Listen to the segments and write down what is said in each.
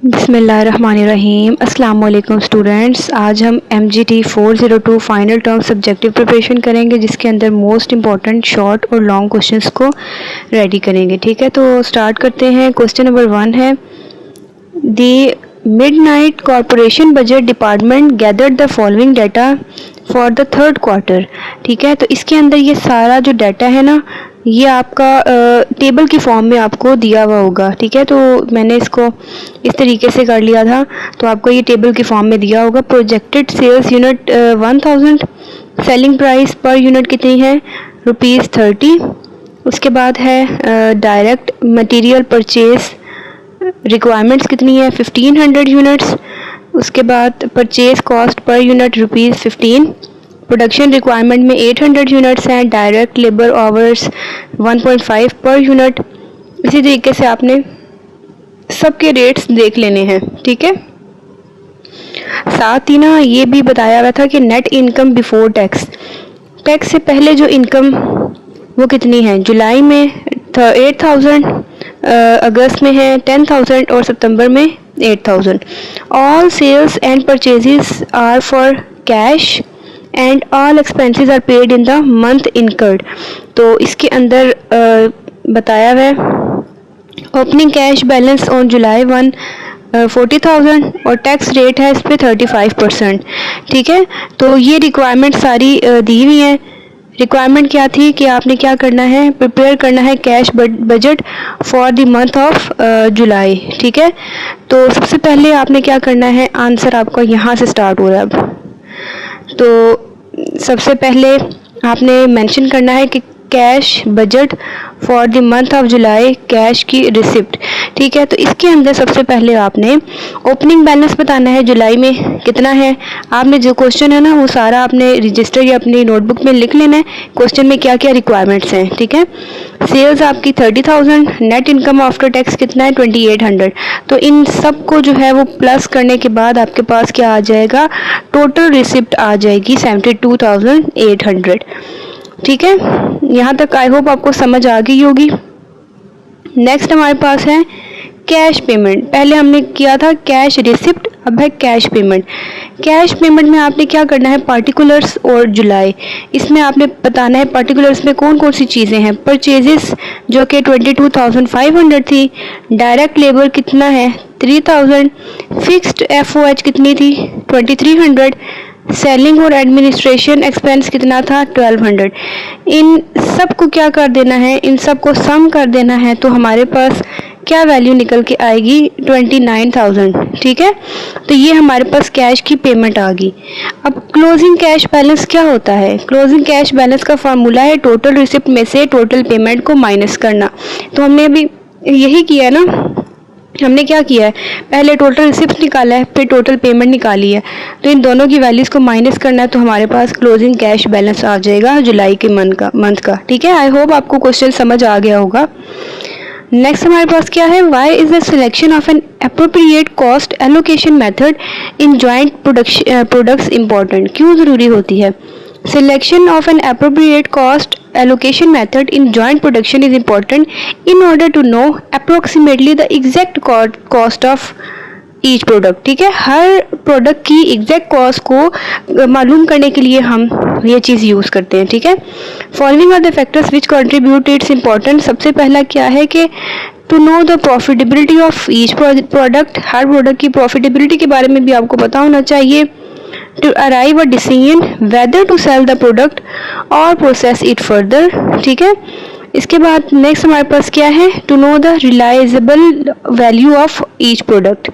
बिस्मिल्लाहिर्रहमानिर्रहीम। अस्सलाम वालेकुम स्टूडेंट्स। आज हम MGT 402 final term subjective preparation करेंगे, जिसके अंदर मोस्ट इम्पॉर्टेंट शॉर्ट और लॉन्ग क्वेश्चंस को रेडी करेंगे। ठीक है, तो स्टार्ट करते हैं। क्वेश्चन नंबर 1 है, the midnight corporation budget department gathered the following data for the third quarter. ठीक है, तो इसके अंदर ये सारा जो डाटा है ना, ये आपका टेबल की फॉर्म में आपको दिया हुआ होगा। ठीक है, तो मैंने इसको इस तरीके से कर लिया था, तो आपको ये टेबल की फॉर्म में दिया होगा। Projected sales unit 1000, selling price पर यूनिट कितनी है, ₹30। उसके बाद है डायरेक्ट मटेरियल परचेज रिक्वायरमेंट्स कितनी है, 1500 यूनिट्स। उसके बाद purchase cost per unit ₹15। Production requirement में 800 यूनिट्स हैं। Direct labour hours 1.5 per unit. इसी तरीके से आपने सबके रेट्स देख लेने हैं। ठीक है, साथ ही ना ये भी बताया हुआ था कि net income before tax, tax से पहले जो इनकम वो कितनी है। जुलाई में 8000, अगस्त में है 10,000 और सितंबर में 8000। All sales and purchases are for cash and all expenses are paid in the month incurred. तो इसके अंदर बताया हुआ है opening cash balance on July 1 40,000 और टैक्स रेट है इस पर 35%। ठीक है, तो ये रिक्वायरमेंट सारी दी हुई है। रिक्वायरमेंट क्या थी कि आपने क्या करना है, प्रिपेयर करना है cash budget for the month of July. ठीक है, तो सबसे पहले आपने क्या करना है, आंसर आपका यहाँ से स्टार्ट हो रहा है। अब तो सबसे पहले आपने मेंशन करना है कि cash budget for the month of July, cash की रिसिप्ट। ठीक है, तो इसके अंदर सबसे पहले आपने ओपनिंग बैलेंस बताना है जुलाई में कितना है। आपने जो क्वेश्चन है ना वो सारा आपने रजिस्टर या अपनी नोटबुक में लिख लेना है, क्वेश्चन में क्या क्या रिक्वायरमेंट्स हैं। ठीक है, सेल्स आपकी 30,000, नेट इनकम आफ्टर टैक्स कितना है 2800। तो इन सब को जो है वो प्लस करने के बाद आपके पास क्या आ जाएगा, टोटल रिसिप्ट आ जाएगी 72,800। ठीक है, यहाँ तक आई होप आपको समझ आ गई होगी। नेक्स्ट हमारे पास है कैश पेमेंट। पहले हमने किया था कैश रिसिप्ट, अब है कैश पेमेंट। कैश पेमेंट में आपने क्या करना है, पार्टिकुलर्स और जुलाई, इसमें आपने बताना है पार्टिकुलर्स में कौन कौन सी चीज़ें हैं। परचेजेस जो कि 22,500 थी, डायरेक्ट लेबर कितना है 3000, फिक्स्ड FOH कितनी थी 2300, सेलिंग और एडमिनिस्ट्रेशन एक्सपेंस कितना था 1200। इन सब को क्या कर देना है, इन सब को सम कर देना है, तो हमारे पास क्या वैल्यू निकल के आएगी 29,000। ठीक है, तो ये हमारे पास कैश की पेमेंट आ गई। अब क्लोजिंग कैश बैलेंस क्या होता है, क्लोजिंग कैश बैलेंस का फार्मूला है टोटल रिसिप्ट में से टोटल पेमेंट को माइनस करना। तो हमने अभी यही किया है ना, हमने क्या किया है, पहले टोटल रिसिप्ट निकाला है, फिर टोटल पेमेंट निकाली है, तो इन दोनों की वैल्यूज़ को माइनस करना है, तो हमारे पास क्लोजिंग कैश बैलेंस आ जाएगा जुलाई के मंथ का। ठीक है, आई होप आपको क्वेश्चन समझ आ गया होगा। नेक्स्ट हमारे पास क्या है, why is the selection of an appropriate cost allocation method in joint products important, क्यों ज़रूरी होती है। Selection of an appropriate cost allocation method in joint production is important in order to know approximately the exact cost of each product। ठीक है, हर product की exact cost को मालूम करने के लिए हम ये चीज़ यूज़ करते हैं। ठीक है, following are the factors which contribute it's important. सबसे पहला क्या है कि to know the profitability of each product, हर प्रोडक्ट की प्रॉफिटेबिलिटी के बारे में भी आपको पता होना चाहिए। To arrive a decision whether to sell the product or process it further। ठीक है, इसके बाद नेक्स्ट हमारे पास क्या है, to know the reliable value of each product.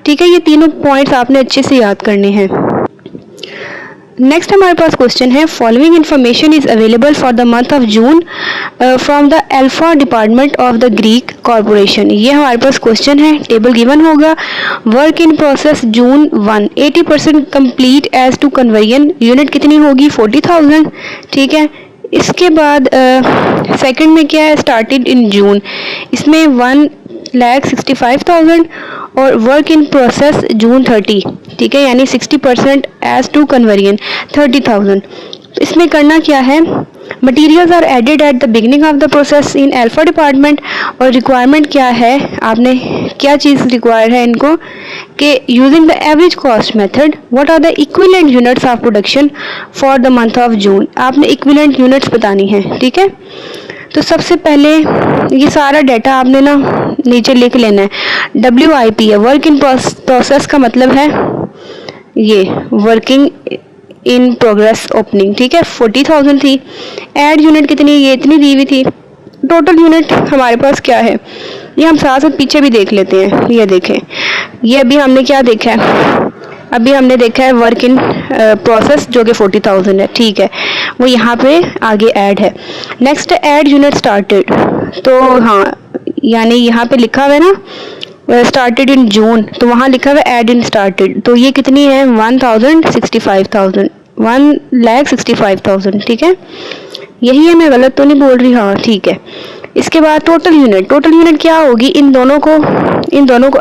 ठीक है, ये तीनों पॉइंट्स आपने अच्छे से याद करने हैं। नेक्स्ट हमारे पास क्वेश्चन है, following information is available for the month of June from the alpha department of the Greek corporation. ये हमारे पास क्वेश्चन है, टेबल गिवन होगा। Work in process June 1 80% complete as to conversion, unit कितनी होगी 40,000। ठीक है, इसके बाद सेकंड में क्या है, स्टार्टेड इन जून, इसमें 1,65,000 और वर्क इन प्रोसेस जून 30। ठीक है, यानी 60% एज टू कन्वर्जन 30,000। तो इसमें करना क्या है, materials are added at the beginning of the process in alpha department. और रिक्वायरमेंट क्या है, आपने क्या चीज़ रिक्वायर है इनको कि using the average cost method what are the equivalent units of production for the month of June. आपने इक्विवेलेंट यूनिट्स बतानी है, ठीक है। तो सबसे पहले ये सारा डाटा आपने ना नीचे लिख लेना है। WIP है, वर्क इन प्रोसेस का मतलब है ये वर्किंग इन प्रोग्रेस ओपनिंग, ठीक है। 40,000 थी। ऐड यूनिट कितनी, ये इतनी दी हुई थी। टोटल यूनिट हमारे पास क्या है, ये हम साथ साथ पीछे भी देख लेते हैं। ये देखें, ये अभी हमने क्या देखा है, अभी हमने देखा है वर्क इन प्रोसेस जो कि 40,000 है, ठीक है। वो यहाँ पे आगे ऐड है। नेक्स्ट ऐड यूनिट स्टार्टेड, तो हाँ यानी यहाँ पे लिखा हुआ है ना स्टार्टेड इन जून, तो वहाँ लिखा हुआ है ऐड इन स्टार्टेड, तो ये कितनी है 1,65,000, ठीक है। यही है, मैं गलत तो नहीं बोल रही, हाँ ठीक है। इसके बाद टोटल यूनिट क्या होगी, इन दोनों को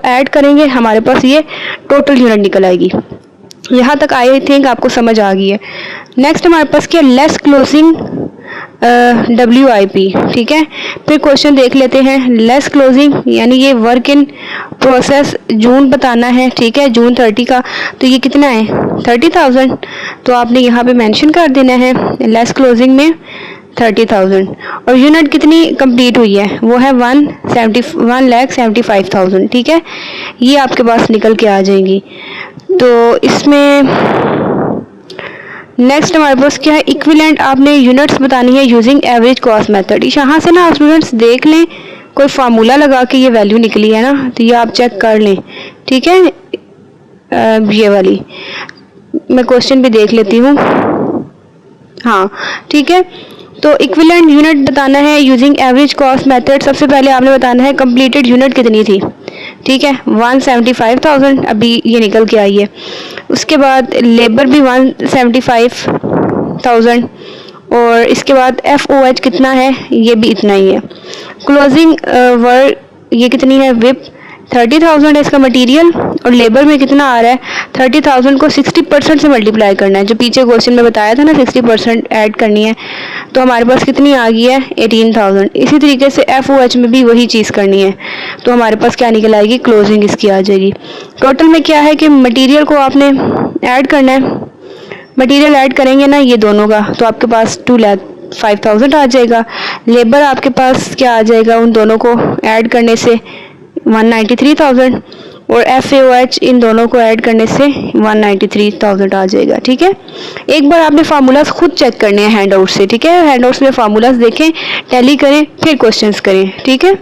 ऐड करेंगे, हमारे पास ये टोटल यूनिट निकल आएगी। यहाँ तक आई थिंक आपको समझ आ गई है। नेक्स्ट हमारे पास क्या, लेस क्लोजिंग WIP, ठीक है। फिर क्वेश्चन देख लेते हैं। लेस क्लोजिंग यानी ये वर्क इन प्रोसेस जून बताना है, ठीक है, जून 30 का, तो ये कितना है 30,000, तो आपने यहाँ पे मेंशन कर देना है लेस क्लोजिंग में 30,000। और यूनिट कितनी कंप्लीट हुई है, वो है 1,75,000, ठीक है। ये आपके पास निकल के आ जाएंगी। तो इसमें नेक्स्ट हमारे पास क्या है, इक्विवेलेंट आपने यूनिट्स बतानी है यूजिंग एवरेज कॉस्ट मेथड। यहाँ से ना स्टूडेंट्स देख लें, कोई फार्मूला लगा के ये वैल्यू निकली है ना, तो ये आप चेक कर लें, ठीक है। ये वाली मैं क्वेश्चन भी देख लेती हूँ, हाँ ठीक है। तो इक्विवेलेंट यूनिट बताना है यूजिंग एवरेज कॉस्ट मेथड। सबसे पहले आपने बताना है कंप्लीटेड यूनिट कितनी थी, ठीक है 175,000, अभी ये निकल के आई है। उसके बाद लेबर भी 175,000, और इसके बाद FOH कितना है, ये भी इतना ही है। क्लोजिंग वर्क ये कितनी है, WIP 30,000 है इसका मटेरियल, और लेबर में कितना आ रहा है 30,000 को 60% से मल्टीप्लाई करना है, जो पीछे क्वेश्चन में बताया था ना 60% ऐड करनी है, तो हमारे पास कितनी आ गई है 18,000। इसी तरीके से FOH में भी वही चीज़ करनी है, तो हमारे पास क्या निकल आएगी, क्लोजिंग इसकी आ जाएगी। टोटल में क्या है कि मटीरियल को आपने ऐड करना है, मटीरियल ऐड करेंगे ना ये दोनों का, तो आपके पास 2,05,000 आ जाएगा। लेबर आपके पास क्या आ जाएगा, उन दोनों को ऐड करने से 193,000, और FOH इन दोनों को ऐड करने से 193,000 आ जाएगा, ठीक है। एक बार आपने फार्मूलाज खुद चेक करने हैं हैंडआउट से, ठीक है। हैंडआउट्स में फार्मूलाज देखें, टैली करें, फिर क्वेश्चंस करें, ठीक है।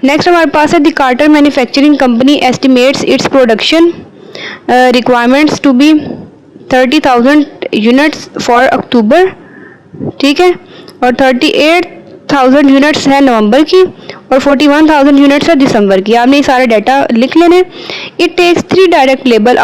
नेक्स्ट हमारे पास है the Carter manufacturing company estimates its production requirements to be 30,000 units for October, ठीक है, और 38,000 यूनिट्स है नवंबर की, और 41,000 यूनिट्स है दिसंबर की। आपने ये सारा डाटा लिख लेने। It takes 3 direct labour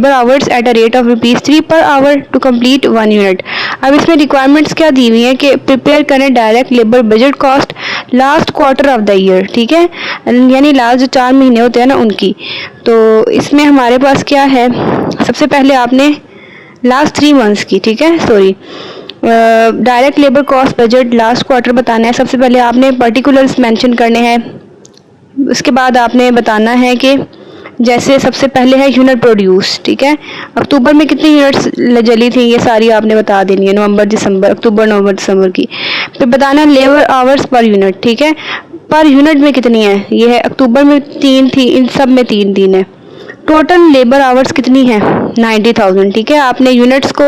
hours at a rate of ₹3 per our to complete 1 unit. अब इसमें रिक्वायरमेंट्स क्या दी हुई हैं कि प्रिपेयर करें direct labour budget cost last quarter of the year, ठीक है, यानी लास्ट जो 4 महीने होते हैं ना उनकी। तो इसमें हमारे पास क्या है, सबसे पहले आपने लास्ट 3 मंथ्स की, ठीक है, sorry direct labour cost budget last quarter बताना है। सबसे पहले आपने पर्टिकुलर्स मेंशन करने हैं। उसके बाद आपने बताना है कि जैसे सबसे पहले है यूनिट प्रोड्यूस, ठीक है, अक्टूबर में कितनी यूनिट्स जली थी ये सारी आपने बता देनी है, नवंबर दिसंबर, अक्टूबर नवंबर दिसंबर की। फिर बताना है लेबर आवर्स पर यूनिट, ठीक है, पर यूनिट में कितनी है, ये है अक्टूबर में 3 थी, इन सब में 3 है। टोटल लेबर आवर्स कितनी है 90,000, ठीक है। आपने यूनिट्स को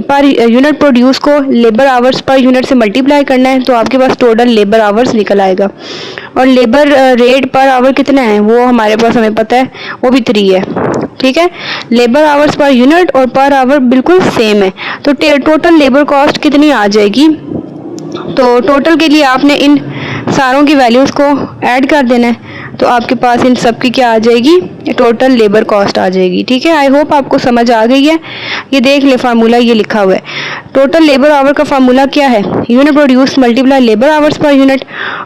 पर यूनिट प्रोड्यूस को लेबर आवर्स पर यूनिट से मल्टीप्लाई करना है, तो आपके पास टोटल लेबर आवर्स निकल आएगा। और लेबर रेट पर आवर कितना है वो हमारे पास हमें पता है, वो भी 3 है, ठीक है। लेबर आवर्स पर यूनिट और पर आवर बिल्कुल सेम है, तो टोटल लेबर कॉस्ट कितनी आ जाएगी। तो टोटल के लिए आपने इन सारों की वैल्यूज़ को ऐड कर देना है, तो आपके पास इन सब की क्या आ जाएगी, टोटल लेबर कॉस्ट आ जाएगी, ठीक है। आई होप आपको समझ आ गई है। ये देख ले फार्मूला ये लिखा हुआ है, टोटल लेबर आवर का फार्मूला क्या है, unit produce multiply labour hours per unit,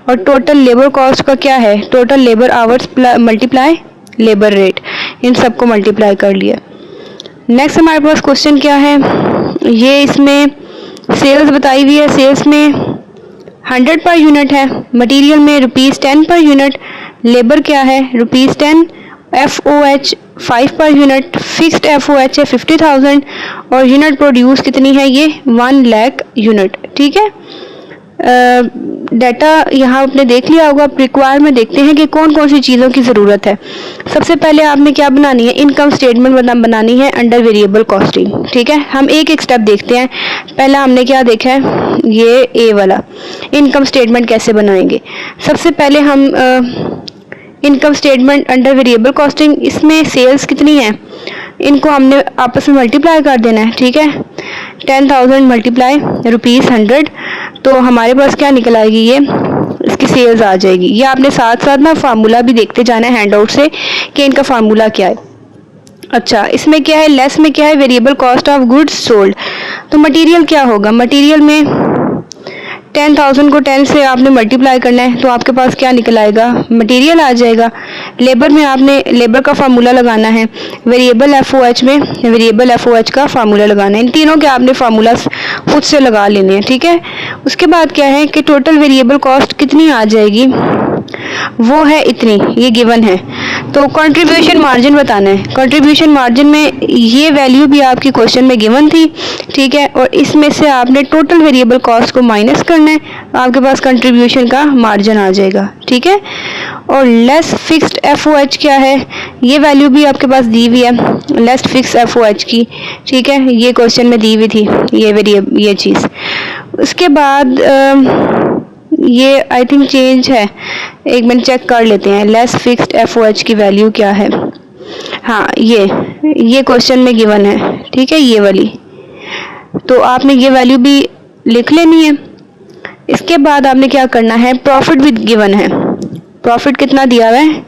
और टोटल लेबर कॉस्ट का क्या है, total labour hours multiply labour rate, इन सबको मल्टीप्लाई कर लिया। नेक्स्ट हमारे पास क्वेश्चन क्या है, ये इसमें सेल्स बताई हुई है, सेल्स में 100 पर यूनिट है, मटेरियल में ₹10 पर यूनिट, लेबर क्या है ₹10, FOH 5 per unit, fixed FOH है 50,000 और यूनिट प्रोड्यूस कितनी है, ये 1 लाख यूनिट। ठीक है, डाटा यहाँ आपने देख लिया होगा। रिक्वायरमेंट देखते हैं कि कौन कौन सी चीज़ों की ज़रूरत है। सबसे पहले आपने क्या बनानी है, इनकम स्टेटमेंट बनानी है अंडर वेरिएबल कॉस्टिंग। ठीक है, हम एक एक स्टेप देखते हैं। पहला हमने क्या देखा है, ये ए वाला इनकम स्टेटमेंट कैसे बनाएंगे। सबसे पहले हम income statement under variable costing, इसमें सेल्स कितनी है, इनको हमने आपस में मल्टीप्लाई कर देना है। ठीक है, 10,000 मल्टीप्लाई ₹100, तो हमारे पास क्या निकल आएगी, ये इसकी सेल्स आ जाएगी। ये आपने साथ साथ ना फार्मूला भी देखते जाना है हैंड आउट से कि इनका फार्मूला क्या है। अच्छा, इसमें क्या है, लेस में क्या है, variable cost of goods sold. तो मटेरियल क्या होगा, मटेरियल में 10,000 को 10 से आपने मल्टीप्लाई करना है, तो आपके पास क्या निकल आएगा, मटेरियल आ जाएगा। लेबर में आपने लेबर का फार्मूला लगाना है, वेरिएबल FOH में वेरिएबल FOH का फार्मूला लगाना है। इन तीनों के आपने फार्मूला खुद से लगा लेने हैं। ठीक है, उसके बाद क्या है कि टोटल वेरिएबल कॉस्ट कितनी आ जाएगी, वो है इतनी, ये गिवन है। तो कंट्रीब्यूशन मार्जिन बताना है। कंट्रीब्यूशन मार्जिन में ये वैल्यू भी आपकी क्वेश्चन में गिवन थी। ठीक है, और इसमें से आपने टोटल वेरिएबल कॉस्ट को माइनस करना है, आपके पास कंट्रीब्यूशन का मार्जिन आ जाएगा। ठीक है, और लेस फिक्स्ड FOH क्या है, ये वैल्यू भी आपके पास दी हुई है लेस फिक्स्ड FOH की। ठीक है, ये क्वेश्चन में दी हुई थी ये चीज़। उसके बाद ये आई थिंक चेंज है, एक मिनट चेक कर लेते हैं लेस फिक्स्ड FOH की वैल्यू क्या है। हाँ, ये क्वेश्चन में गिवन है। ठीक है, ये वाली, तो आपने ये वैल्यू भी लिख लेनी है। इसके बाद आपने क्या करना है, प्रॉफिट भी गिवन है, प्रॉफिट कितना दिया हुआ है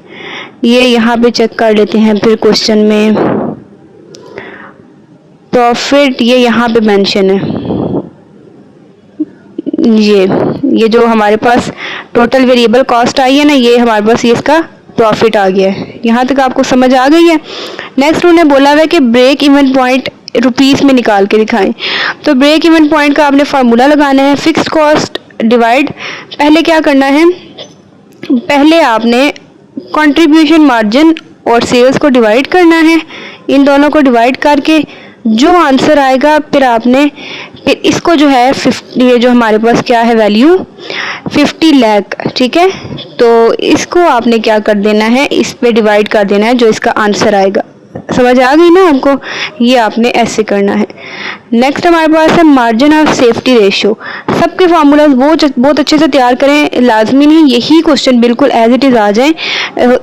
ये यहाँ पे चेक कर लेते हैं। फिर क्वेश्चन में प्रॉफिट ये यहाँ पे मेंशन है, ये जो हमारे पास टोटल वेरिएबल कॉस्ट आई है ना, ये हमारे पास ये इसका प्रॉफिट आ गया है। यहाँ तक आपको समझ आ गई है। नेक्स्ट उन्होंने बोला हुआ है कि ब्रेक इवन पॉइंट रुपीस में निकाल के दिखाएं। तो ब्रेक इवन पॉइंट का आपने फार्मूला लगाना है, फिक्स्ड कॉस्ट डिवाइड, पहले क्या करना है, पहले आपने कंट्रीब्यूशन मार्जिन और सेल्स को डिवाइड करना है। इन दोनों को डिवाइड करके जो आंसर आएगा फिर इसको जो है 50, ये जो हमारे पास क्या है वैल्यू 50 लाख। ठीक है, तो इसको आपने क्या कर देना है, इस पे डिवाइड कर देना है जो इसका आंसर आएगा। समझ आ गई ना आपको, ये आपने ऐसे करना है। नेक्स्ट हमारे पास है मार्जिन ऑफ सेफ्टी रेशियो। सबके फार्मूलाज बहुत अच्छे से तैयार करें, लाजमी नहीं यही क्वेश्चन बिल्कुल एज इट इज़ आ जाए,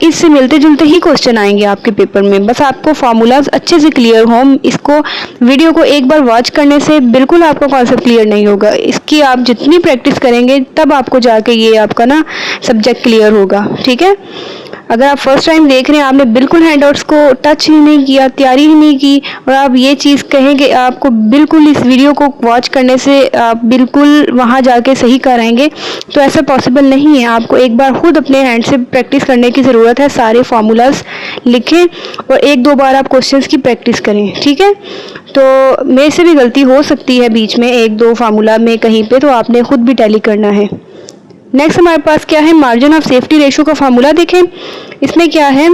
इससे मिलते जुलते ही क्वेश्चन आएंगे आपके पेपर में। बस आपको फार्मूलाज अच्छे से क्लियर हों, इसको वीडियो को एक बार वॉच करने से बिल्कुल आपका कॉन्सेप्ट क्लियर नहीं होगा। इसकी आप जितनी प्रैक्टिस करेंगे तब आपको जाके ये आपका ना सब्जेक्ट क्लियर होगा। ठीक है, अगर आप फर्स्ट टाइम देख रहे हैं, आपने बिल्कुल हैंडआउट्स को टच ही नहीं किया, तैयारी ही नहीं की, और आप ये चीज़ कहें कि आपको बिल्कुल इस वीडियो को वॉच करने से आप बिल्कुल वहाँ जाके सही कराएंगे, तो ऐसा पॉसिबल नहीं है। आपको एक बार खुद अपने हैंड से प्रैक्टिस करने की ज़रूरत है। सारे फार्मूलाज लिखें और 1-2 बार आप क्वेश्चंस की प्रैक्टिस करें। ठीक है, तो मेरे से भी गलती हो सकती है बीच में 1-2 फार्मूला में कहीं पे, तो आपने खुद भी टैली करना है। नेक्स्ट हमारे पास क्या है, मार्जिन ऑफ सेफ्टी रेशियो का फार्मूला देखें। इसमें क्या है,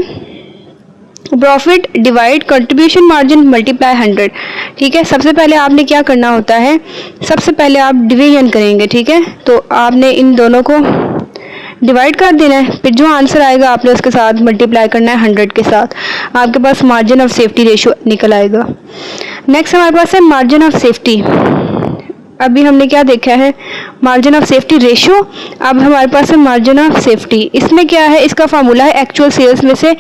profit divide contribution margin multiply 100। ठीक है, सबसे पहले आपने क्या करना होता है, सबसे पहले आप डिवीजन करेंगे। ठीक है, तो आपने इन दोनों को डिवाइड कर देना है, फिर जो आंसर आएगा आपने उसके साथ मल्टीप्लाई करना है 100 के साथ, आपके पास मार्जिन ऑफ सेफ्टी रेशियो निकल आएगा। नेक्स्ट हमारे पास है मार्जिन ऑफ सेफ्टी। अभी हमने क्या देखा है, मार्जिन ऑफ सेफ्टी रेशियो। अब हमारे पास है मार्जिन ऑफ सेफ्टी। इसमें क्या है, इसका फार्मूला है एक्चुअल सेल्स में से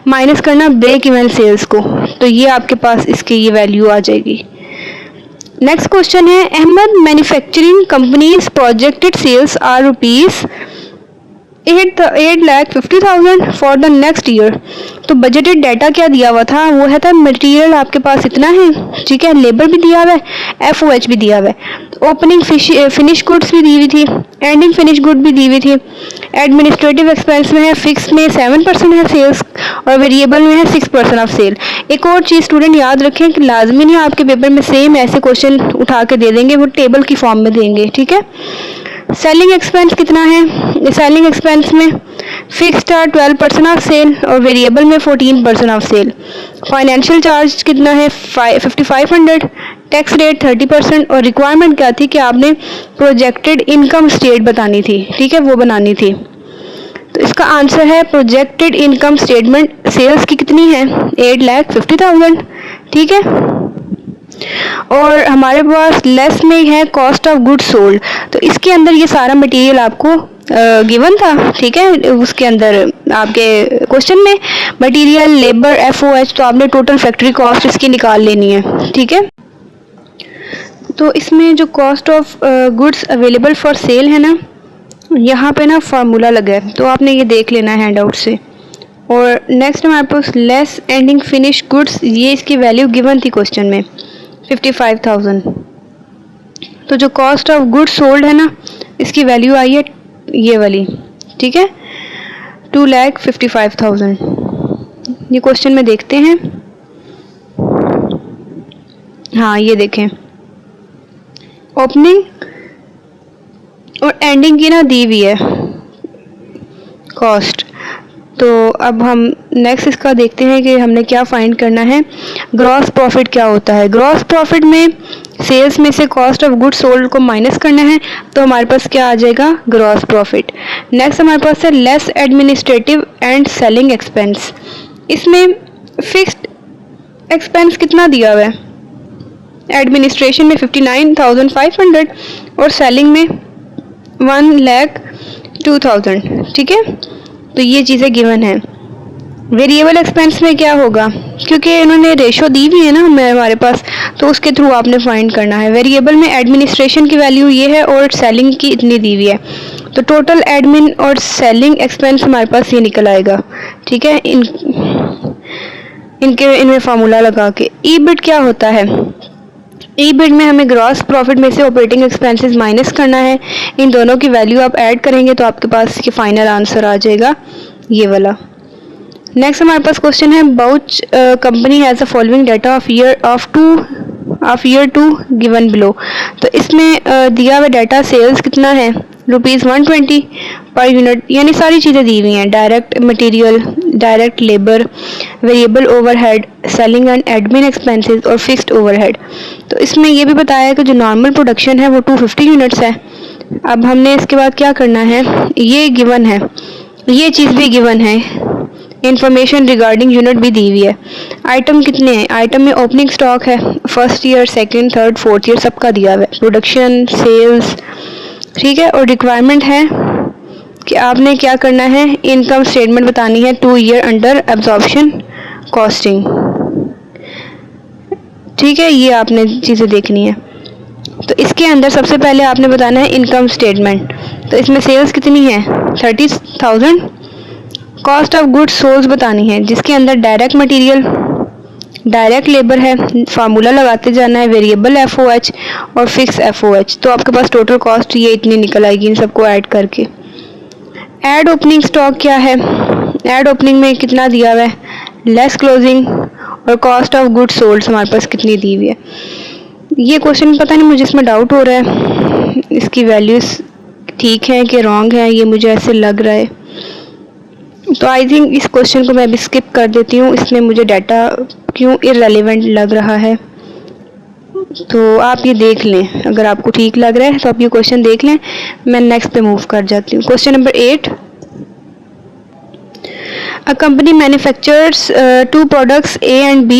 माइनस करना ब्रेक इवन सेल्स को, तो ये आपके पास इसकी ये वैल्यू आ जाएगी। नेक्स्ट क्वेश्चन है, Ahmad manufacturing company's projected sales are ₹8,50,000 for the next year. तो बजटेड डाटा क्या दिया हुआ था, वो है था मटेरियल आपके पास इतना है। ठीक है, लेबर भी दिया हुआ है, FOH भी दिया हुआ है। तो ओपनिंग फिनिश गुड्स भी दी हुई थी, एंडिंग फिनिश गुड भी दी हुई थी। एडमिनिस्ट्रेटिव एक्सपेंस में है, फिक्स में 7% है सेल्स और वेरिएबल में है 6% ऑफ सेल। एक और चीज़ स्टूडेंट याद रखें कि लाजमी नहीं आपके पेपर में सेम ऐसे क्वेश्चन उठा के दे देंगे, वो टेबल की फॉर्म में देंगे, ठीक है। सेलिंग एक्सपेंस कितना है? सेलिंग एक्सपेंस में फिक्स्ड 12% ऑफ सेल और वेरिएबल में 14% ऑफ सेल। फाइनेंशियल चार्ज कितना है? 5500। टैक्स रेट 30% और रिक्वायरमेंट क्या थी कि आपने प्रोजेक्टेड इनकम स्टेट बतानी थी, ठीक है, वो बनानी थी। तो इसका आंसर है प्रोजेक्टेड इनकम स्टेटमेंट। सेल्स की कितनी है? 8,50,000, ठीक है। और हमारे पास लेस में है कॉस्ट ऑफ गुड्स सोल्ड। तो इसके अंदर ये सारा मटेरियल आपको गिवन था, ठीक है। उसके अंदर आपके क्वेश्चन में मटेरियल, लेबर, FOH, तो आपने टोटल फैक्ट्री कॉस्ट इसकी निकाल लेनी है, ठीक है। तो इसमें जो cost of goods available for sale है ना, यहाँ पे ना फार्मूला लगा है, तो आपने ये देख लेना है हैंड आउट से। और नेक्स्ट हमारे पास लेस एंडिंग फिनिश गुड्स, ये इसकी वैल्यू गिवन थी क्वेश्चन में 55,000। तो जो कॉस्ट ऑफ गुड्स सोल्ड है ना, इसकी वैल्यू आई है ये वाली, ठीक है, 2,55,000। ये क्वेश्चन में देखते हैं, हाँ ये देखें, ओपनिंग और एंडिंग की ना दी हुई है कॉस्ट। तो अब हम नेक्स्ट इसका देखते हैं कि हमने क्या फाइंड करना है। ग्रॉस प्रॉफिट क्या होता है? ग्रॉस प्रॉफिट में सेल्स में से कॉस्ट ऑफ गुड्स सोल्ड को माइनस करना है, तो हमारे पास क्या आ जाएगा? Gross profit. नेक्स्ट हमारे पास है less administrative and selling expense. इसमें फिक्स्ड एक्सपेंस कितना दिया हुआ है? एडमिनिस्ट्रेशन में 59,500 और सेलिंग में 1,02,000, ठीक है। तो ये चीज़ें गिवन है। वेरिएबल एक्सपेंस में क्या होगा? क्योंकि इन्होंने रेशो दी हुई है ना हमारे पास, तो उसके थ्रू आपने फाइंड करना है। वेरिएबल में एडमिनिस्ट्रेशन की वैल्यू ये है और सेलिंग की इतनी दी हुई है, तो टोटल एडमिन और सेलिंग एक्सपेंस हमारे पास ये निकल आएगा, ठीक है। इनमें फार्मूला लगा के ईबिट क्या होता है? ईबिट में हमें ग्रॉस प्रॉफिट में से ऑपरेटिंग एक्सपेंसेस माइनस करना है। इन दोनों की वैल्यू आप ऐड करेंगे तो आपके पास ये फाइनल आंसर आ जाएगा ये वाला। नेक्स्ट हमारे पास क्वेश्चन है, Bauch company has a following data of year two given below. तो इसमें दिया हुआ डाटा सेल्स कितना है? ₹120 पर यूनिट, यानी सारी चीज़ें दी हुई हैं, direct material, direct labour, variable overhead, selling and admin expenses और फिक्स्ड ओवरहेड। तो इसमें ये भी बताया है कि जो नॉर्मल प्रोडक्शन है वो 250 यूनिट्स है। अब हमने इसके बाद क्या करना है, ये गिवन है, ये चीज़ भी गिवन है, इंफॉर्मेशन रिगार्डिंग यूनिट भी दी हुई है। आइटम कितने हैं? आइटम में ओपनिंग स्टॉक है, first year, second, third, fourth year सबका दिया हुआ है, प्रोडक्शन, सेल्स, ठीक है। और रिक्वायरमेंट है कि आपने क्या करना है, इनकम स्टेटमेंट बतानी है 2 ईयर अंडर एब्जॉर्प्शन कॉस्टिंग, ठीक है। ये आपने चीज़ें देखनी है। तो इसके अंदर सबसे पहले आपने बताना है इनकम स्टेटमेंट। तो इसमें सेल्स कितनी है? 30,000। कॉस्ट ऑफ गुड्स सोल्ड बतानी है, जिसके अंदर डायरेक्ट मटेरियल, डायरेक्ट लेबर है, फार्मूला लगाते जाना है, वेरिएबल FOH और फिक्स FOH। तो आपके पास टोटल कॉस्ट ये इतनी निकल आएगी इन सबको ऐड करके। ऐड ओपनिंग स्टॉक क्या है? ऐड ओपनिंग में कितना दिया हुआ है? लेस क्लोजिंग और कॉस्ट ऑफ गुड्स सोल्ड हमारे पास कितनी दी हुई है? ये क्वेश्चन पता नहीं, मुझे इसमें डाउट हो रहा है, इसकी वैल्यूज़ ठीक है कि रॉन्ग है, ये मुझे ऐसे लग रहा है। तो आई थिंक इस क्वेश्चन को मैं भी स्किप कर देती हूँ, इसमें मुझे डाटा क्यों इररेलेवेंट लग रहा है। तो आप ये देख लें, अगर आपको ठीक लग रहा है तो आप ये क्वेश्चन देख लें। मैं नेक्स्ट पे मूव कर जाती हूँ। Question number 8, a company manufactures 2 products A and B,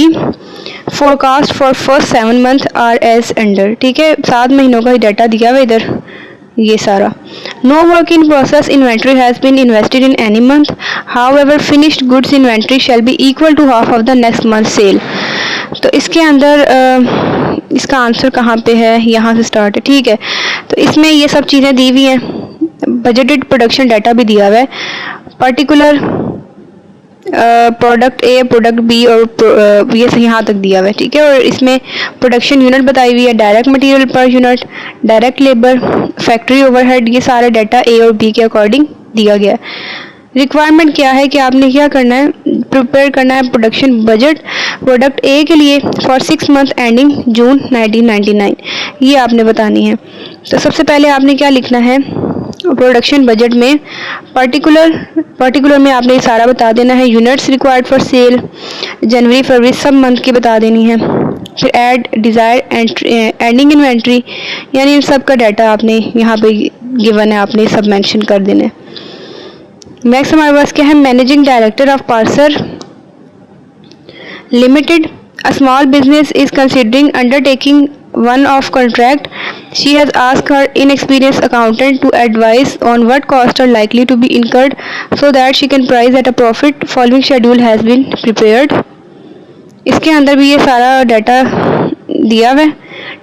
forecast for first 7 month are as under, ठीक है। 7 महीनों का डाटा दिया हुआ इधर, ये सारा। No work in process inventory has been invested in any month, however finished goods inventory shall be equal to half of the next month sale. तो इसके अंदर इसका आंसर कहाँ पे है? यहाँ से स्टार्ट है, ठीक है। तो इसमें ये सब चीज़ें दी हुई हैं, बजटेड प्रोडक्शन डाटा भी दिया हुआ है, particular product A, product B और ये यहाँ तक दिया हुआ है, ठीक है। और इसमें प्रोडक्शन यूनिट बताई हुई है, direct material per unit, direct labour, factory overhead, ये सारा डाटा ए और बी के अकॉर्डिंग दिया गया है। रिक्वायरमेंट क्या है कि आपने क्या करना है, प्रिपेयर करना है प्रोडक्शन बजट प्रोडक्ट ए के लिए फॉर 6 मंथ एंडिंग जून 1999, ये आपने बतानी है। तो सबसे पहले आपने क्या लिखना है, प्रोडक्शन बजट में पर्टिकुलर में आपने सारा बता देना है। यूनिट्स रिक्वायर्ड फॉर सेल जनवरी फरवरी सब मंथ की बता देनी है। फिर ऐड डिज़ायर एंडिंग इन्वेंट्री, यानी इन सब का डाटा आपने यहाँ पे गिवन है, आपने सब मेंशन कर देना है। नेक्स्ट हमारे पास क्या है, managing director of parser limited, a small business is considering undertaking one off contract. She has asked her inexperienced accountant to advise on what costs are likely to be incurred so that she can price at a profit. Following schedule has been prepared. इसके अंदर भी ये सारा data दिया हुआ है,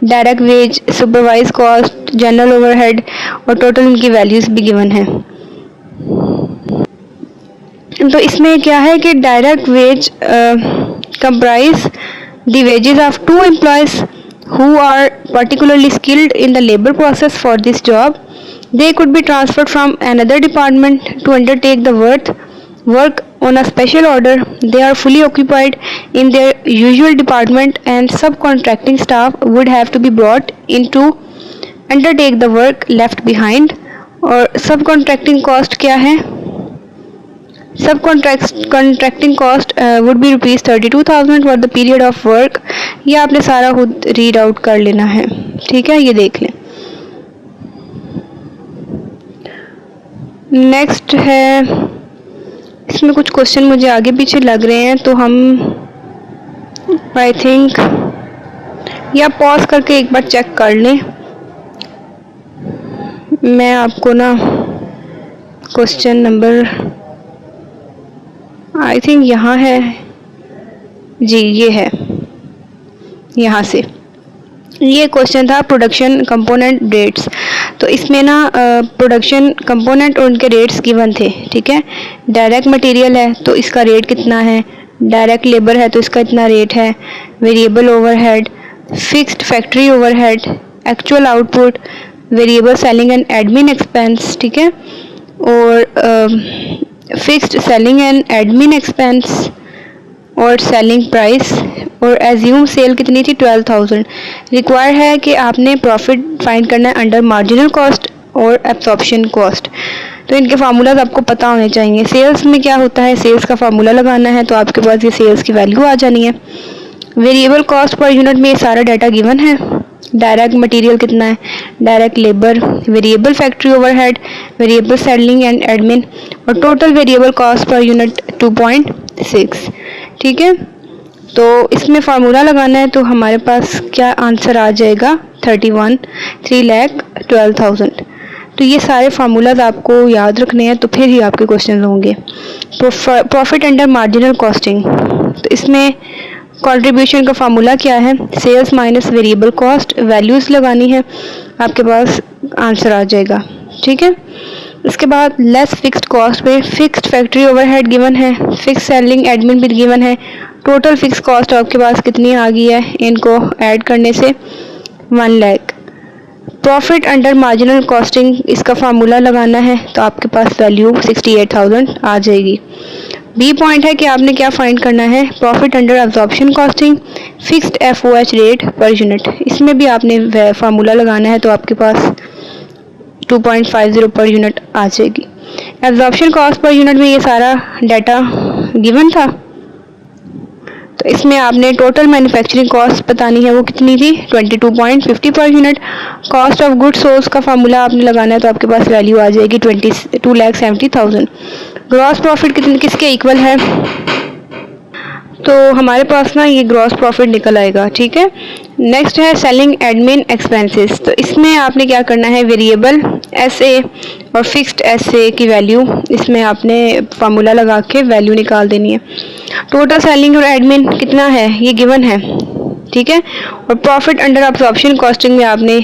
direct wage, supervise cost, general overhead और total इनकी वैल्यूज भी गिवन है। तो इसमें क्या है कि direct wage comprise the wages of 2 employees who are particularly skilled in the labor process for this job. They could be transferred from another department to undertake the work on a special order. They are fully occupied in their usual department and subcontracting staff would have to be brought in to undertake the work left behind. और subcontracting cost क्या है, subcontracting cost would be rupees 32,000 for the period of work. ये आपने सारा खुद read out कर लेना है, ठीक है, ये देख लें। नेक्स्ट है, इसमें कुछ क्वेश्चन मुझे आगे पीछे लग रहे हैं, तो हम आई थिंक या पॉज करके एक बार चेक कर लें। मैं आपको ना क्वेश्चन नंबर आई थिंक यहाँ है जी, ये है, यहाँ से ये क्वेश्चन था प्रोडक्शन कंपोनेंट रेट्स। तो इसमें ना प्रोडक्शन कंपोनेंट और उनके रेट्स गिवन थे, ठीक है। डायरेक्ट मटेरियल है तो इसका रेट कितना है, डायरेक्ट लेबर है तो इसका इतना रेट है, variable overhead, fixed factory overhead, actual output, variable selling and admin expense, ठीक है, और fixed selling and admin expense और सेलिंग प्राइस, और एज्यूम सेल कितनी थी 12,000। रिक्वायर है कि आपने प्रॉफिट फाइंड करना है अंडर मार्जिनल कॉस्ट और एब्सॉर्प्शन कॉस्ट। तो इनके फार्मूलाज आपको पता होने चाहिए। सेल्स में क्या होता है, सेल्स का फार्मूला लगाना है, तो आपके पास ये सेल्स की वैल्यू आ जानी है। वेरिएबल कॉस्ट पर यूनिट में ये सारा डाटा गिवन है। डायरेक्ट मटेरियल कितना है, direct labour, variable factory overhead, variable selling and admin और total variable cost per unit 2.6, ठीक है। तो इसमें फार्मूला लगाना है, तो हमारे पास क्या आंसर आ जाएगा 3,12,000। तो ये सारे फार्मूलाज आपको याद रखने हैं, तो फिर ही आपके क्वेश्चन होंगे। प्रॉफिट अंडर मार्जिनल कॉस्टिंग, तो इसमें कंट्रीब्यूशन का फार्मूला क्या है, sales minus variable cost, values लगानी है, आपके पास आंसर आ जाएगा, ठीक है। इसके बाद लेस फिक्स्ड कॉस्ट पे फिक्स्ड फैक्ट्री ओवरहेड गिवन है, फिक्स सेलिंग एडमिन भी गिवन है, टोटल फिक्स कॉस्ट आपके पास कितनी आ गई है, इनको ऐड करने से 1 lakh. Profit under marginal costing, इसका फार्मूला लगाना है, तो आपके पास वैल्यू 68,000 आ जाएगी। बी पॉइंट है कि आपने क्या फाइंड करना है, profit under absorption costing, fixed FOH rate per unit, इसमें भी आपने फार्मूला लगाना है, तो आपके पास 2.50 पर यूनिट आ जाएगी। एब्जॉर्प्शन कॉस्ट पर यूनिट में ये सारा डाटा गिवन था, तो इसमें आपने टोटल मैन्युफैक्चरिंग कॉस्ट बतानी है, वो कितनी थी 22.50 per unit. Cost of good sold का फार्मूला आपने लगाना है, तो आपके पास वैल्यू आ जाएगी 2,70,000। ग्रॉस प्रॉफिट किसके इक्वल है, तो हमारे पास ना ये ग्रॉस प्रॉफिट निकल आएगा, ठीक है। नेक्स्ट है सेलिंग एडमिन एक्सपेंसेस, तो इसमें आपने क्या करना है, वेरिएबल SA और फिक्स्ड SA की वैल्यू, इसमें आपने फार्मूला लगा के वैल्यू निकाल देनी है। टोटल सेलिंग और एडमिन कितना है, ये गिवन है, ठीक है। और प्रॉफिट अंडर एब्जॉर्प्शन कॉस्टिंग में आपने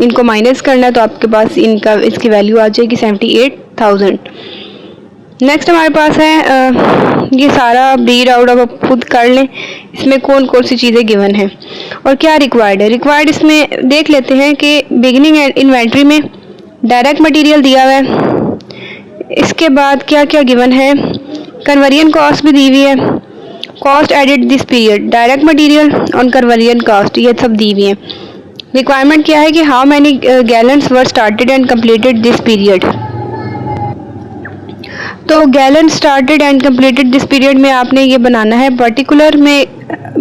इनको माइनस करना है, तो आपके पास इसकी वैल्यू आ जाएगी 78,000। नेक्स्ट हमारे पास है ये सारा रीड आउट आप खुद कर लें, इसमें कौन कौन सी चीज़ें गिवन हैं और क्या रिक्वायर्ड है। रिक्वायर्ड इसमें देख लेते हैं कि बिगिनिंग इन्वेंट्री में डायरेक्ट मटेरियल दिया हुआ है, इसके बाद क्या क्या गिवन है, कन्वर्जन कॉस्ट भी दी हुई है, cost added this period, direct material और कन्वर्जन कॉस्ट, ये सब दी हुई है। रिक्वायरमेंट क्या है कि how many gallons were started and completed this period. तो gallon started and completed this period में आपने ये बनाना है पर्टिकुलर में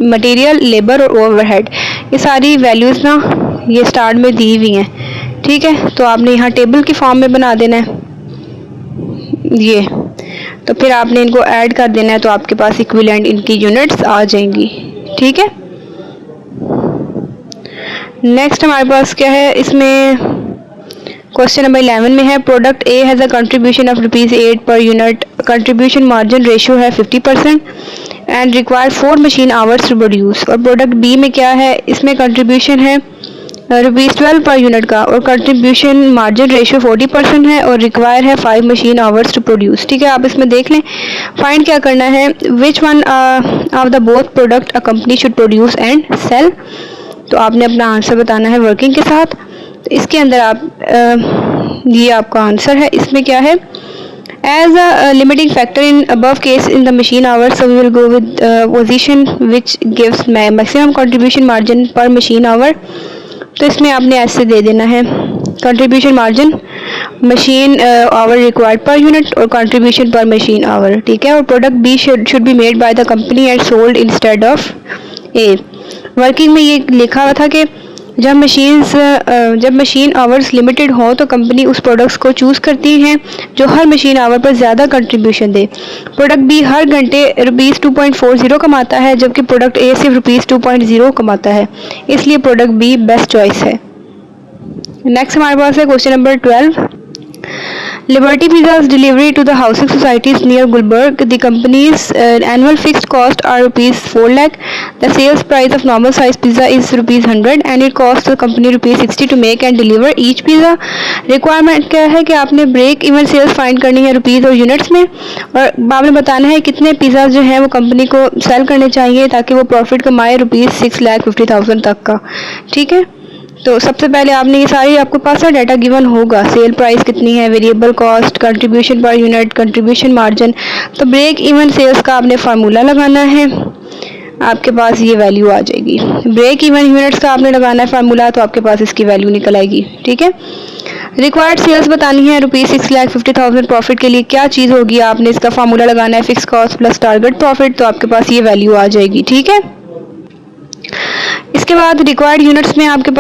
मटेरियल, लेबर और ओवरहेड, ये सारी वैल्यूज़ ना ये स्टार्ट में दी हुई हैं, ठीक है। तो आपने यहाँ टेबल की फॉर्म में बना देना है ये, तो फिर आपने इनको ऐड कर देना है, तो आपके पास इक्विवेलेंट इनकी यूनिट्स आ जाएंगी, ठीक है। नेक्स्ट हमारे पास क्या है, इसमें क्वेश्चन नंबर 11 में है product A has a contribution of ₹8 per unit, contribution margin ratio है 50% and require 4 machine hours to produce. और प्रोडक्ट बी में क्या है, इसमें कंट्रीब्यूशन है ₹12 पर यूनिट का और कंट्रीब्यूशन मार्जिन रेशियो 40% है और रिक्वायर है 5 मशीन आवर्स टू प्रोड्यूस, ठीक है। आप इसमें देख लें फाइंड क्या करना है, which one of the both product a company should produce and sell. तो आपने अपना आंसर बताना है वर्किंग के साथ। तो इसके अंदर आप ये आपका आंसर है, इसमें क्या है, as a limiting factor in above case in the machine hours, so we will go with position which gives maximum contribution margin per machine hour. तो इसमें आपने ऐसे दे देना है contribution margin machine hour required per unit और contribution per machine hour, ठीक है। और product B should be made by the company and sold instead of A. Working में ये लिखा हुआ था कि जब मशीन आवर्स लिमिटेड हो तो कंपनी उस प्रोडक्ट्स को चूज़ करती हैं जो हर मशीन आवर पर ज़्यादा कंट्रीब्यूशन दे। प्रोडक्ट बी हर घंटे ₹2.40 कमाता है जबकि प्रोडक्ट ए सिर्फ ₹2.0 कमाता है, इसलिए प्रोडक्ट बी बेस्ट चॉइस है। नेक्स्ट हमारे पास है question number 12, Liberty Pizza's delivery to the housing societies near Gulberg. The company's annual fixed cost are ₹4 lakh. The sales price of normal size pizza is ₹100 and it costs the company ₹60 to make and deliver each pizza. Requirement क्या है कि आपने break even sales find करनी है rupees और units में, और आपने बताना है कितने पिज़्ज़ा जो है वो कंपनी को सेल करने चाहिए ताकि वो प्रॉफिट कमाए ₹6,50,000 तक का, ठीक है। तो सबसे पहले आपने ये सारी आपके पास डाटा गिवन होगा, सेल प्राइस कितनी है, वेरिएबल कॉस्ट, कंट्रीब्यूशन पर यूनिट, कंट्रीब्यूशन मार्जिन। तो ब्रेक इवन सेल्स का आपने फार्मूला लगाना है, आपके पास ये वैल्यू आ जाएगी। ब्रेक इवन यूनिट्स का आपने लगाना है फार्मूला, तो आपके पास इसकी वैल्यू निकल आएगी, ठीक है। रिक्वायर्ड सेल्स बतानी है ₹6,50,000 प्रॉफिट के लिए क्या चीज़ होगी, आपने इसका फार्मूला लगाना है fix cost plus target profit, तो आपके पास ये वैल्यू आ जाएगी, ठीक है। इसके बाद रिक्वायर्ड यूनिट्स में आपके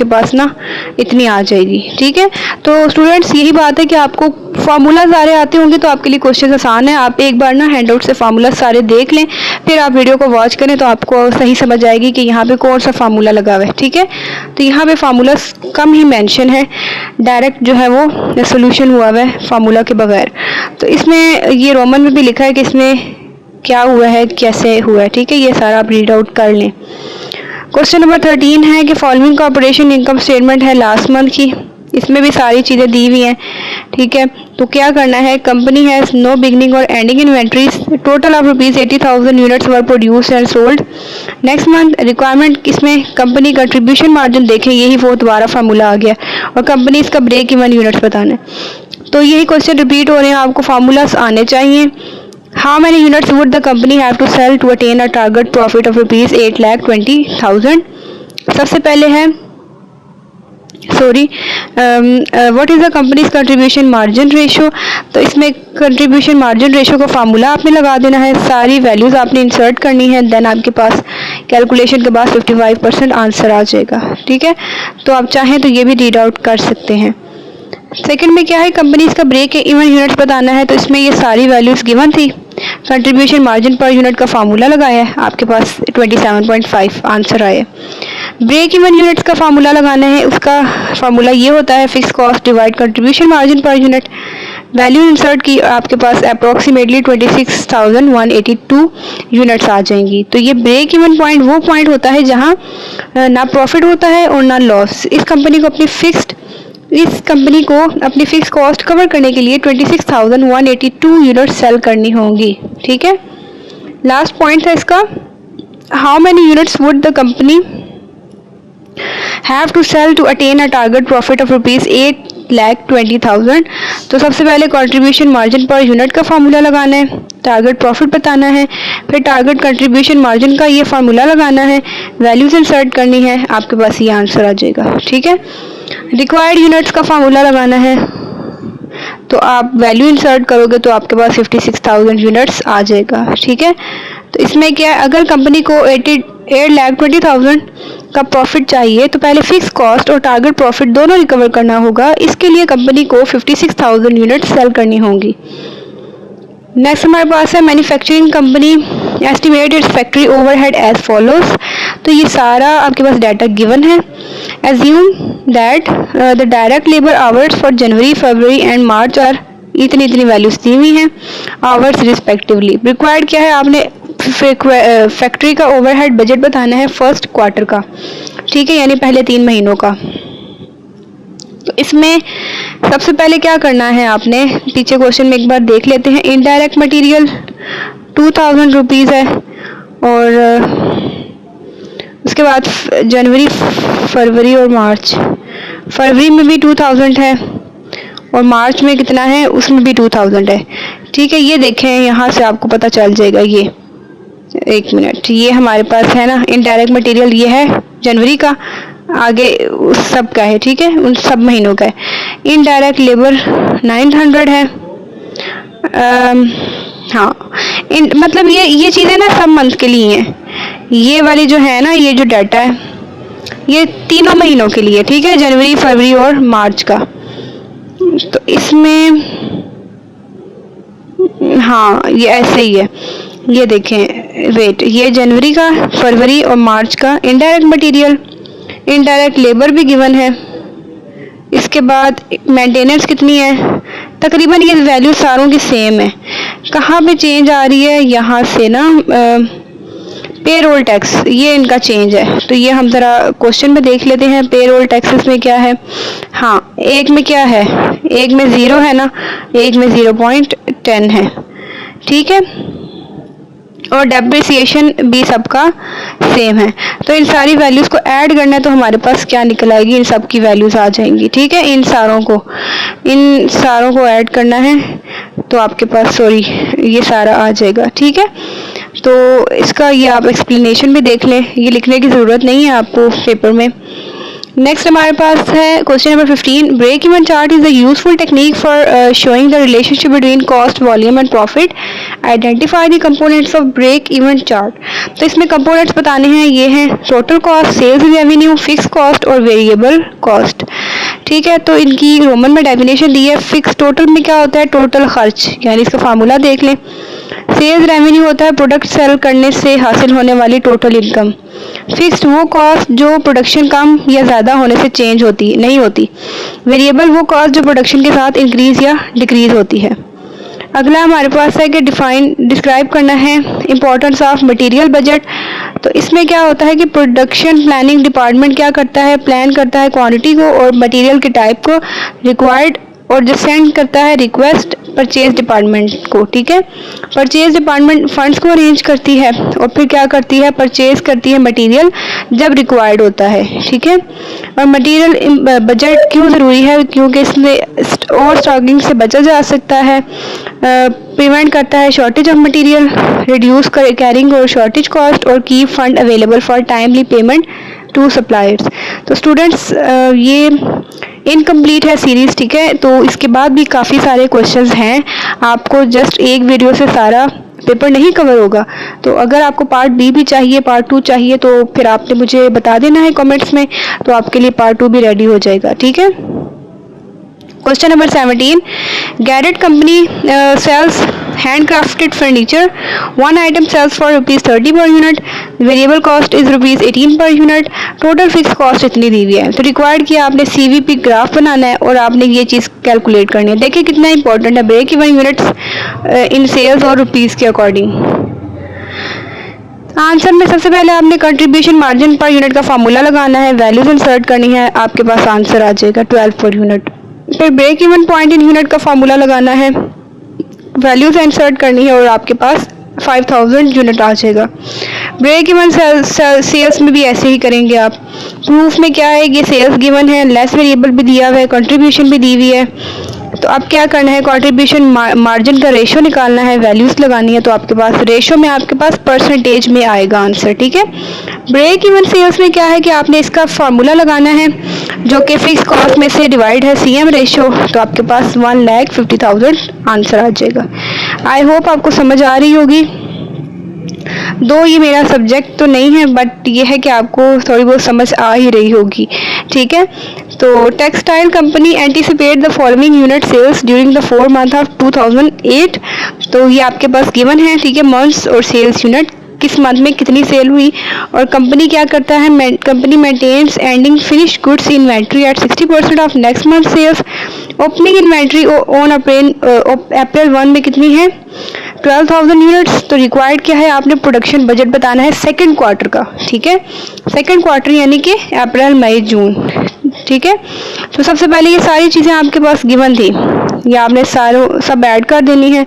पास ना इतनी आ जाएगी, ठीक है। तो स्टूडेंट्स यही बात है कि आपको फार्मूला सारे आते होंगे तो आपके लिए क्वेश्चन आसान है। आप एक बार ना हैंडआउट से फार्मूला सारे देख लें, फिर आप वीडियो को वॉच करें तो आपको सही समझ आएगी कि यहाँ पे कौन सा फार्मूला लगा हुआ है, ठीक है। तो यहाँ पे फार्मूला कम ही मेंशन है, डायरेक्ट जो है वो सोल्यूशन हुआ हुआ है फार्मूला के बगैर। तो इसमें ये रोमन में भी लिखा है कि इसमें क्या हुआ है, कैसे हुआ है, ठीक है। ये सारा आप रीड आउट कर लें। क्वेश्चन नंबर 13 है कि फॉलोइंग कॉर्पोरेशन इनकम स्टेटमेंट है लास्ट मंथ की, इसमें भी सारी चीज़ें दी हुई हैं, ठीक है। तो क्या करना है, कंपनी हैज़ नो बिगनिंग और ending inventories, total of ₹80,000 units were produce and sold next month. Requirement इसमें कंपनी कंट्रीब्यूशन मार्जिन देखें, यही वो दोबारा फार्मूला आ गया, और कंपनी इसका ब्रेक इवन यूनिट्स बताना है। तो यही क्वेश्चन रिपीट हो रहे हैं, आपको फार्मूलास आने चाहिए। How many units would the company have to sell to attain a target profit of ₹8,20,000? सबसे पहले है what is the company's contribution margin ratio? तो इसमें contribution margin ratio का फार्मूला आपने लगा देना है, सारी वैल्यूज़ आपने इंसर्ट करनी है, देन आपके पास कैलकुलेशन के बाद 55% आंसर आ जाएगा, ठीक है। तो आप चाहें तो ये भी रीड आउट कर सकते हैं। सेकंड में क्या है, कंपनी इसका ब्रेक इवन यूनिट्स बताना है, तो इसमें ये सारी वैल्यूज़ गिवन थी। कंट्रीब्यूशन मार्जिन पर यूनिट का फार्मूला लगाया है, आपके पास 27.5 आंसर आए। ब्रेक इवन यूनिट्स का फार्मूला लगाना है, उसका फार्मूला ये होता है fix cost divide contribution margin per unit. Value insert की, आपके पास अप्रोक्सीमेटली 26,182 यूनिट्स आ जाएंगी। तो ये ब्रेक इवन पॉइंट वो पॉइंट होता है जहाँ ना प्रॉफिट होता है और ना लॉस। इस कंपनी को अपनी फिक्स्ड इस कंपनी को अपनी फिक्स कॉस्ट कवर करने के लिए 26,182 यूनिट सेल करनी होंगी। ठीक है, लास्ट पॉइंट है इसका, how many units would the company have to sell to attain a target profit of ₹8,20,000। तो सबसे पहले कंट्रीब्यूशन मार्जिन पर यूनिट का फार्मूला लगाना है, टारगेट प्रॉफिट बताना है, फिर टारगेट कंट्रीब्यूशन मार्जिन का ये फार्मूला लगाना है, वैल्यूज इंसर्ट करनी है, आपके पास ये आंसर आ जाएगा। ठीक है, रिक्वायर्ड यूनिट्स का फार्मूला लगाना है, तो आप वैल्यू इंसर्ट करोगे तो आपके पास 56,000 यूनिट्स आ जाएगा। ठीक है, तो इसमें क्या है, अगर कंपनी को 8,20,000 का प्रॉफिट चाहिए तो पहले फिक्स कॉस्ट और टारगेट प्रॉफिट दोनों रिकवर करना होगा। इसके लिए कंपनी को 56,000 यूनिट सेल करनी होंगी। नेक्स्ट हमारे पास है manufacturing company estimate its factory overhead as follows. तो ये सारा आपके पास डाटा गिवन है। Assume that the direct labour hours for January, February and March are इतनी वैल्यूज दी हुई हैं, आवर्स रिस्पेक्टिवली। रिक्वायर्ड क्या है, आपने फैक्ट्री का ओवरहेड बजट बताना है फर्स्ट क्वार्टर का। ठीक है, यानी पहले 3 महीनों का। तो इसमें सबसे पहले क्या करना है, आपने पीछे क्वेश्चन में एक बार देख लेते हैं। इनडायरेक्ट मटेरियल 2,000 रुपीज़ है, और उसके बाद जनवरी, फरवरी और मार्च, फरवरी में भी 2,000 है और मार्च में कितना है, उसमें भी 2,000 है। ठीक है, ये देखें, यहाँ से आपको पता चल जाएगा। ये एक मिनट, ये हमारे पास है ना इनडायरेक्ट मटेरियल, ये है जनवरी का, आगे उस सब का है। ठीक है, उन सब महीनों का है। इनडायरेक्ट लेबर 900 है। हाँ, मतलब ये चीज़ें ना सब मंथ के लिए हैं। ये वाली जो है ना, ये जो डाटा है ये तीनों महीनों के लिए। ठीक है, जनवरी, फरवरी और मार्च का। तो इसमें हाँ, ये ऐसे ही है। ये देखें, वेट, ये जनवरी का, फरवरी और मार्च का इनडायरेक्ट मटेरियल, इनडायरेक्ट लेबर भी गिवन है। इसके बाद मेंटेनेंस कितनी है, तकरीबन ये वैल्यू सारों की सेम है। कहाँ पे चेंज आ रही है, यहाँ से ना पेरोल टैक्स, ये इनका चेंज है। तो ये हम ज़रा क्वेश्चन में देख लेते हैं, पेरोल टैक्सेस में क्या है। हाँ, एक में क्या है, एक में 0 है ना, एक में 0.10 है। ठीक है, और डेप्रिसिएशन भी सबका सेम है। तो इन सारी वैल्यूज़ को ऐड करना है, तो हमारे पास क्या निकल आएगी, इन सब की वैल्यूज़ आ जाएंगी। ठीक है, इन सारों को ऐड करना है, तो आपके पास ये सारा आ जाएगा। ठीक है, तो इसका ये आप एक्सप्लेनेशन भी देख लें, ये लिखने की ज़रूरत नहीं है आपको पेपर में। नेक्स्ट हमारे पास है question number 15। Break even chart is a useful technique for showing the relationship between cost, volume and profit. Identify the components of break even chart. तो इसमें कंपोनेंट्स बताने हैं, ये हैं total cost, sales revenue, fix cost और variable cost. ठीक है, तो इनकी रोमन में डेफिनेशन दी है। फिक्स टोटल में क्या होता है, टोटल खर्च, यानी इसका फार्मूला देख लें। सेल्स रेवेन्यू होता है प्रोडक्ट सेल करने से हासिल होने वाली टोटल इनकम। फिक्स्ड वो कॉस्ट जो प्रोडक्शन कम या ज़्यादा होने से चेंज नहीं होती। वेरिएबल वो कॉस्ट जो प्रोडक्शन के साथ इंक्रीज या डिक्रीज होती है। अगला हमारे पास है कि डिस्क्राइब करना है इम्पोर्टेंस ऑफ मटेरियल बजट। तो इसमें क्या होता है कि प्रोडक्शन प्लानिंग डिपार्टमेंट क्या करता है, प्लान करता है क्वांटिटी को और मटेरियल के टाइप को, रिक्वायर्ड, और जो सेंड करता है रिक्वेस्ट परचेज डिपार्टमेंट को। ठीक है, परचेज डिपार्टमेंट फंड्स को अरेंज करती है और फिर क्या करती है, परचेज करती है मटेरियल जब रिक्वायर्ड होता है। ठीक है, और मटेरियल बजट क्यों ज़रूरी है, क्योंकि इसमें ओवर स्टॉकिंग से बचा जा सकता है, प्रिवेंट करता है shortage of material, reduce carrying और शॉर्टेज कॉस्ट, और keep fund available for timely payment to suppliers. तो स्टूडेंट्स, ये इनकम्प्लीट है सीरीज़। ठीक है, तो इसके बाद भी काफ़ी सारे क्वेश्चंस हैं, आपको जस्ट एक वीडियो से सारा पेपर नहीं कवर होगा। तो अगर आपको पार्ट बी भी चाहिए, पार्ट 2 चाहिए, तो फिर आपने मुझे बता देना है कमेंट्स में, तो आपके लिए पार्ट 2 भी रेडी हो जाएगा। ठीक है, question number 17। Garrett company sales handcrafted furniture. One item sells for ₹30 per unit. Variable cost is ₹18 per unit. Total fixed cost इतनी दी हुई है। तो रिक्वायर्ड किया आपने CVP ग्राफ बनाना है और आपने ये चीज़ कैलकुलेट करनी है। देखिए कितना इंपॉर्टेंट है, break even units in sales और रुपीज़ के अकॉर्डिंग। आंसर में सबसे पहले आपने कंट्रीब्यूशन मार्जिन पर यूनिट का फार्मूला लगाना है, वैल्यूज इंसर्ट करनी है, आपके पास आंसर आ जाएगा 12 पर यूनिट। फिर break even point in unit का फार्मूला लगाना है, वैल्यूज इंसर्ट करनी है और आपके पास 5000 यूनिट आ जाएगा। ब्रेक इवन सेल्स में भी ऐसे ही करेंगे आप। प्रूफ में क्या है, ये सेल्स गिवन है, लेस वेरिएबल भी दिया हुआ है, कंट्रीब्यूशन भी दी हुई है। तो अब क्या करना है, कंट्रीब्यूशन मार्जिन का रेशो निकालना है, वैल्यूज लगानी है, तो आपके पास रेशो में आपके पास परसेंटेज में आएगा आंसर, ठीक है। ब्रेक इवन सेल्स में क्या है कि आपने इसका फार्मूला लगाना है जो कि फिक्स कॉस्ट में से डिवाइड है सीएम रेशो, तो आपके पास 1,50,000 आंसर आ जाएगा। आई होप आपको समझ आ रही होगी। दो ये मेरा सब्जेक्ट तो नहीं है, बट ये है कि आपको थोड़ी बहुत समझ आ ही रही होगी, ठीक है। तो textile company anticipate the following unit sales during the 4 month of 2008। तो ये आपके पास गिवन है, ठीक है, मंथ्स और सेल्स यूनिट किस मंथ में कितनी सेल हुई। और कंपनी क्या करता है, company maintains ending finish goods inventory at 60% of next month sales. Opening inventory on April 1 में कितनी है, 12,000 यूनिट्स। तो रिक्वायर्ड क्या है, आपने प्रोडक्शन बजट बताना है सेकंड क्वार्टर का, ठीक है, सेकंड क्वार्टर यानी कि अप्रैल मई जून, ठीक है। तो सबसे पहले ये सारी चीज़ें आपके पास गिवन थी, ये आपने सब ऐड कर देनी है।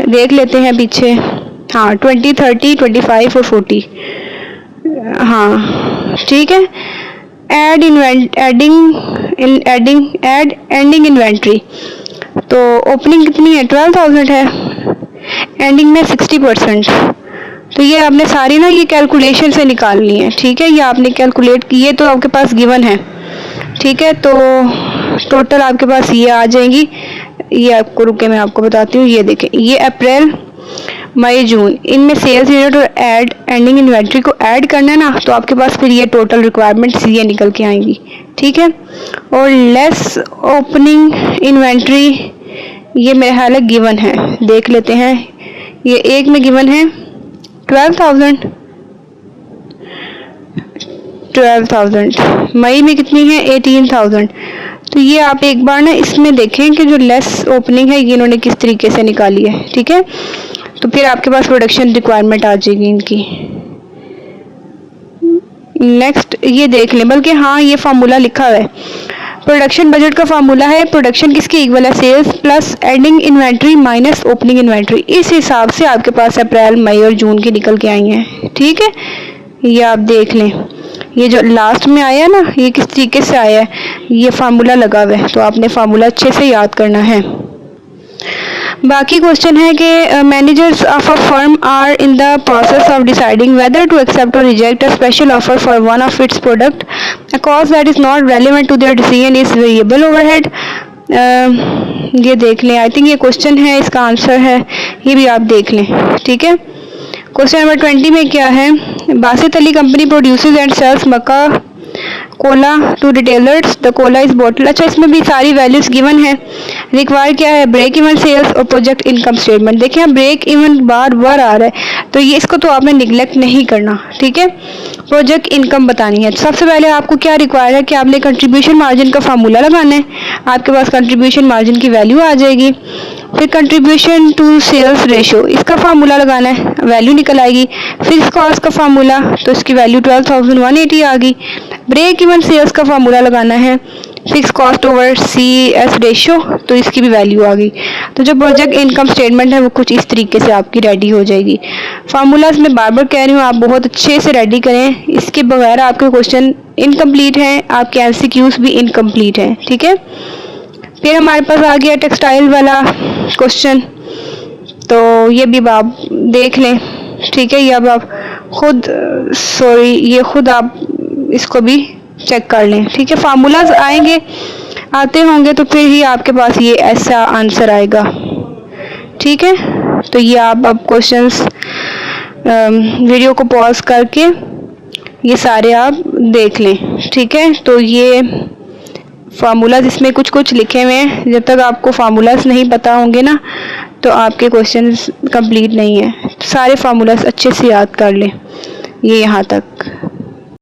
देख लेते हैं पीछे, हाँ 20, 30, 25 और 40, हाँ ठीक है। एंडिंग इन्वेंट्री, तो ओपनिंग कितनी है, 12,000 है, एंडिंग में 60%। तो ये आपने सारी ना ये कैलकुलेशन से निकालनी है, ठीक है, ये आपने कैलकुलेट की, ये तो आपके पास गिवन है, ठीक है। तो टोटल आपके पास ये आ जाएंगी, ये आपको रुके मैं आपको बताती हूँ। ये देखें, ये अप्रैल मई जून, इनमें सेल्स यूनिट और एंडिंग इन्वेंट्री को ऐड करना है ना, तो आपके पास फिर ये टोटल रिक्वायरमेंट्स ये निकल के आएंगी, ठीक है। और लेस ओपनिंग इन्वेंट्री, ये मेरे ख्याल है गिवन है, देख लेते हैं। ये एक में गिवन है 12,000, मई में कितनी है 18,000। तो ये आप एक बार ना इसमें देखें कि जो लेस ओपनिंग है ये इन्होंने किस तरीके से निकाली है, ठीक है। तो फिर आपके पास प्रोडक्शन रिक्वायरमेंट आ जाएगी इनकी। नेक्स्ट ये देख लें, बल्कि हाँ ये फार्मूला लिखा हुआ है, प्रोडक्शन बजट का फार्मूला है, प्रोडक्शन किसकी इक्वल है, sales plus ending inventory minus opening inventory. इस हिसाब से आपके पास अप्रैल मई और जून की निकल के आई हैं, ठीक है। ये आप देख लें, ये जो लास्ट में आया है ना, ये किस तरीके से आया है, ये फार्मूला लगा हुआ है, तो आपने फार्मूला अच्छे से याद करना है। बाकी क्वेश्चन है कि managers of a firm are in the process of deciding whether to accept or reject a special offer for one of its product, a cost that is not relevant to their decision is variable overhead. ये देख लें, I think ये question है, इसका answer है, ये भी आप देख लें, ठीक है। क्वेश्चन नंबर 20 में क्या है, Basit Ali company produces and sells Mecca cola to retailers, the cola is bottle. अच्छा, इसमें भी सारी वैल्यूज गिवन है। रिक्वायर क्या है, ब्रेक इवन सेल्स और प्रोजेक्ट इनकम स्टेटमेंट। देखिए ब्रेक इवन बार बार आ रहा है, तो ये इसको तो आपने निगलेक्ट नहीं करना, ठीक है। प्रोजेक्ट इनकम बतानी है, तो सबसे पहले आपको क्या रिक्वायर है कि आपने कंट्रीब्यूशन मार्जिन का फार्मूला लगाना है, आपके पास कंट्रीब्यूशन मार्जिन की वैल्यू आ जाएगी। फिर कंट्रीब्यूशन टू सेल्स रेशो, इसका फार्मूला लगाना है, वैल्यू निकल आएगी। फिक्स कॉस्ट का फार्मूला, तो इसकी वैल्यू 12,180 आ गई। ब्रेक इवन सेल्स का फार्मूला लगाना है, fix cost over CS ratio, तो इसकी भी वैल्यू आ गई। तो जो प्रोजेक्ट इनकम स्टेटमेंट है वो कुछ इस तरीके से आपकी रेडी हो जाएगी। फार्मूलाज मैं बार बार कह रही हूँ, आप बहुत अच्छे से रेडी करें, इसके बगैर आपके क्वेश्चन इनकम्प्लीट हैं, आपके MCQs भी इनकम्प्लीट हैं, ठीक है। फिर हमारे पास आ गया टेक्सटाइल वाला क्वेश्चन, तो ये भी आप देख लें, ठीक है। ये अब आप खुद ये खुद आप इसको भी चेक कर लें, ठीक है। फार्मूलाज आते होंगे तो फिर ही आपके पास ये ऐसा आंसर आएगा, ठीक है। तो ये आप अब क्वेश्चंस वीडियो को पॉज करके ये सारे आप देख लें, ठीक है। तो ये फार्मूलाज इसमें कुछ कुछ लिखे हुए हैं, जब तक आपको फार्मूलाज नहीं पता होंगे ना तो आपके क्वेश्चंस कंप्लीट नहीं है। सारे फार्मूलाज अच्छे से याद कर लें, ये यहाँ तक।